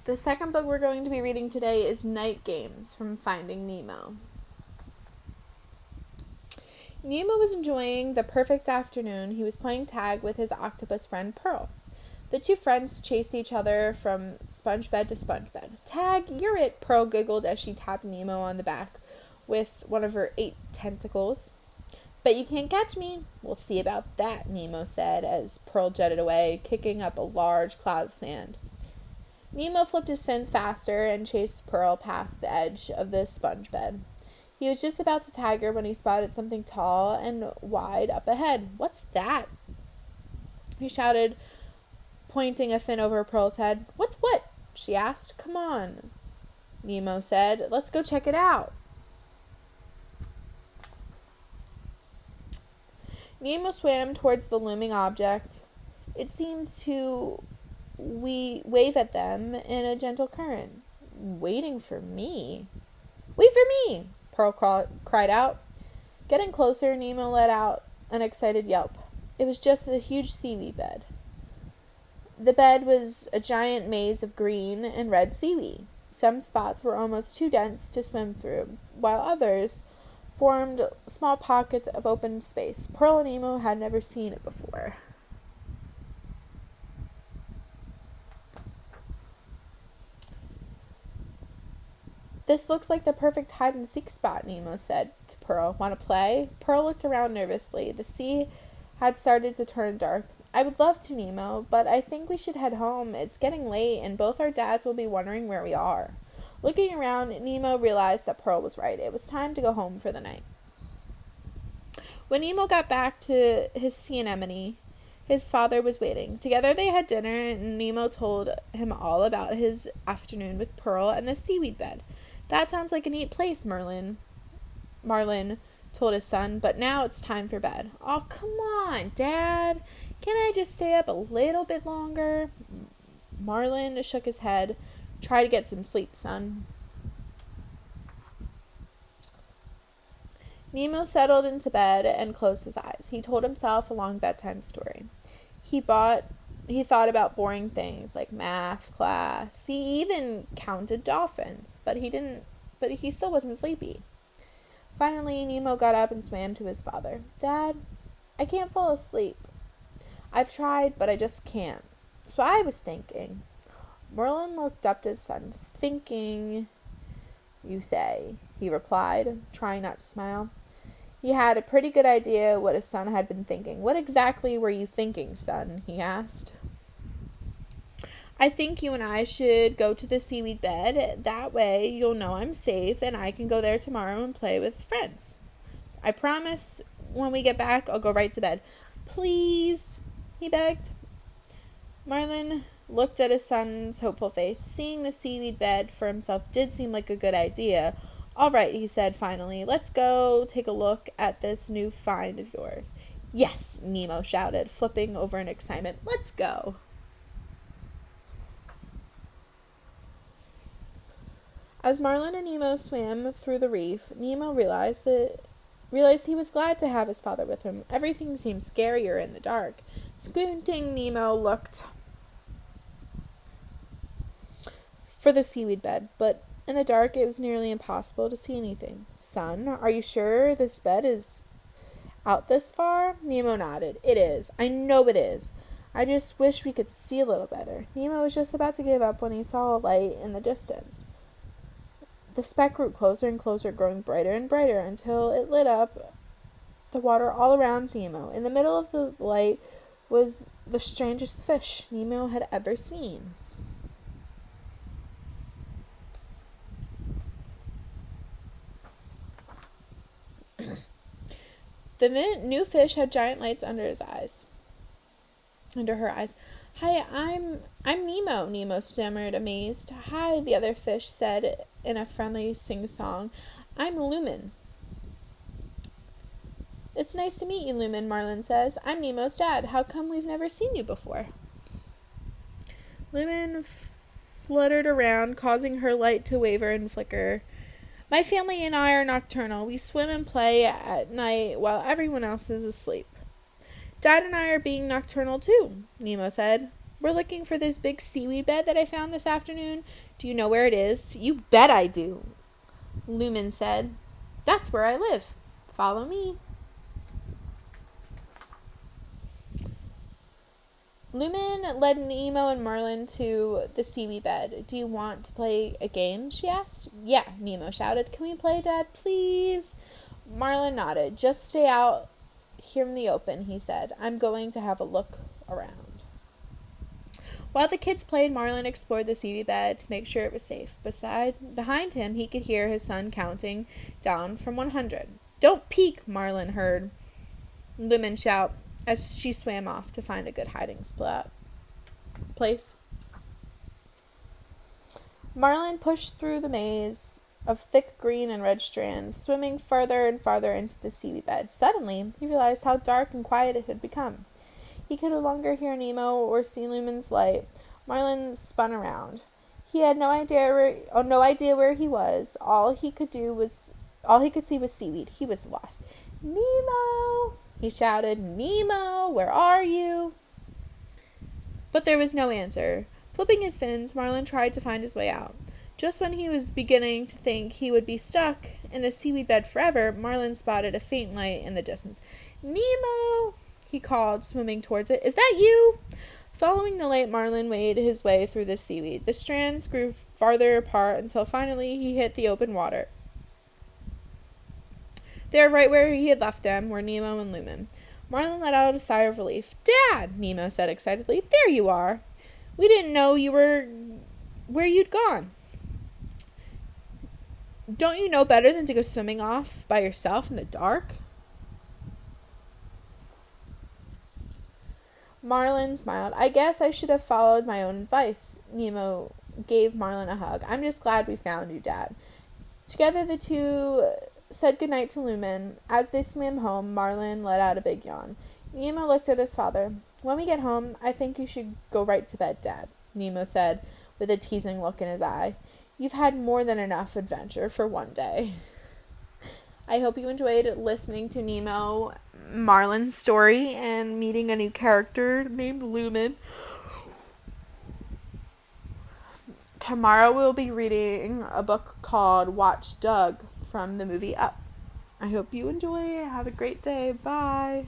The second book we're going to be reading today is Night Games from Finding Nemo. Nemo was enjoying the perfect afternoon. He was playing tag with his octopus friend Pearl. The two friends chased each other from sponge bed to sponge bed. "Tag, you're it," Pearl giggled as she tapped Nemo on the back with one of her 8 tentacles. "Bet you can't catch me." "We'll see about that," Nemo said as Pearl jetted away, kicking up a large cloud of sand. Nemo flipped his fins faster and chased Pearl past the edge of the sponge bed. He was just about to tag her when he spotted something tall and wide up ahead. "What's that?" he shouted, pointing a fin over Pearl's head. "What's what?" she asked. "Come on," Nemo said. "Let's go check it out." Nemo swam towards the looming object. It seemed to wave at them in a gentle current. "Waiting for me?" "Wait for me!" Pearl cried out. Getting closer, Nemo let out an excited yelp. It was just a huge seaweed bed. The bed was a giant maze of green and red seaweed. Some spots were almost too dense to swim through, while others formed small pockets of open space. Pearl and Nemo had never seen it before. "This looks like the perfect hide-and-seek spot," Nemo said to Pearl. "Want to play?" Pearl looked around nervously. The sea had started to turn dark. "I would love to, Nemo, but I think we should head home. It's getting late, and both our dads will be wondering where we are." Looking around, Nemo realized that Pearl was right. It was time to go home for the night. When Nemo got back to his sea anemone, his father was waiting. Together they had dinner, and Nemo told him all about his afternoon with Pearl and the seaweed bed. "That sounds like a neat place," Marlin told his son, "but now it's time for bed." "Oh, come on, Dad. Can't I just stay up a little bit longer?" Marlin shook his head. "Try to get some sleep, son." Nemo settled into bed and closed his eyes. He told himself a long bedtime story. He thought about boring things like math class. He even counted dolphins, but he still wasn't sleepy. Finally, Nemo got up and swam to his father. "Dad, I can't fall asleep. I've tried, but I just can't. So I was thinking." Merlin looked up to his son. "Thinking, you say?" he replied, trying not to smile. He had a pretty good idea what his son had been thinking. "What exactly were you thinking, son?" he asked. "I think you and I should go to the seaweed bed. That way you'll know I'm safe and I can go there tomorrow and play with friends. I promise when we get back I'll go right to bed." "Please," he begged. Marlin looked at his son's hopeful face. Seeing the seaweed bed for himself did seem like a good idea. "All right," he said finally. "Let's go take a look at this new find of yours." "Yes," Nemo shouted, flipping over in excitement. "Let's go." As Marlin and Nemo swam through the reef, Nemo realized he was glad to have his father with him. Everything seemed scarier in the dark. Squinting, Nemo looked for the seaweed bed, but in the dark it was nearly impossible to see anything. "Son, are you sure this bed is out this far?" Nemo nodded. "It is. I know it is. I just wish we could see a little better." Nemo was just about to give up when he saw a light in the distance. The speck grew closer and closer, growing brighter and brighter until it lit up the water all around Nemo. In the middle of the light was the strangest fish Nemo had ever seen. The new fish had giant lights under her eyes. "Hi, I'm Nemo," Nemo stammered, amazed. "Hi," the other fish said in a friendly sing-song. "I'm Lumen." "It's nice to meet you, Lumen," Marlin says. "I'm Nemo's dad. How come we've never seen you before?" Lumen fluttered around, causing her light to waver and flicker. "My family and I are nocturnal. We swim and play at night while everyone else is asleep." "Dad and I are being nocturnal too," Nemo said. We're looking for this big seaweed bed that I found this afternoon. Do you know where it is? You bet I do, Lumen said. That's where I live. Follow me. Lumen led Nemo and Marlin to the seaweed bed. Do you want to play a game? She asked. Yeah, Nemo shouted. Can we play, Dad, please? Marlin nodded. Just stay out here in the open, he said. I'm going to have a look around. While the kids played, Marlin explored the seaweed bed to make sure it was safe. Behind him, he could hear his son counting down from 100. Don't peek, Marlin heard Lumen shout as she swam off to find a good hiding place. Marlin pushed through the maze of thick green and red strands, swimming farther and farther into the seaweed bed. Suddenly, he realized how dark and quiet it had become. He could no longer hear Nemo or see Lumen's light. Marlin spun around. He had no idea where he was. All he could see was seaweed. He was lost. Nemo! He shouted, Nemo, where are you? But there was no answer. Flipping his fins, Marlin tried to find his way out. Just when he was beginning to think he would be stuck in the seaweed bed forever, Marlin spotted a faint light in the distance. Nemo! He called, swimming towards it. Is that you? Following the light, Marlin made his way through the seaweed. The strands grew farther apart until finally he hit the open water. There, right where he had left them, were Nemo and Lumen. Marlin let out a sigh of relief. Dad, Nemo said excitedly. There you are. We didn't know you were where you'd gone. Don't you know better than to go swimming off by yourself in the dark? Marlin smiled. I guess I should have followed my own advice. Nemo gave Marlin a hug. I'm just glad we found you, Dad. Together the two said goodnight to Lumen. As they swam home, Marlin let out a big yawn. Nemo looked at his father. When we get home, I think you should go right to bed, Dad, Nemo said, with a teasing look in his eye. You've had more than enough adventure for one day. I hope you enjoyed listening to Nemo, Marlin's story, and meeting a new character named Lumen. Tomorrow we'll be reading a book called Watch Doug from the movie Up. I hope you enjoy. Have a great day. Bye.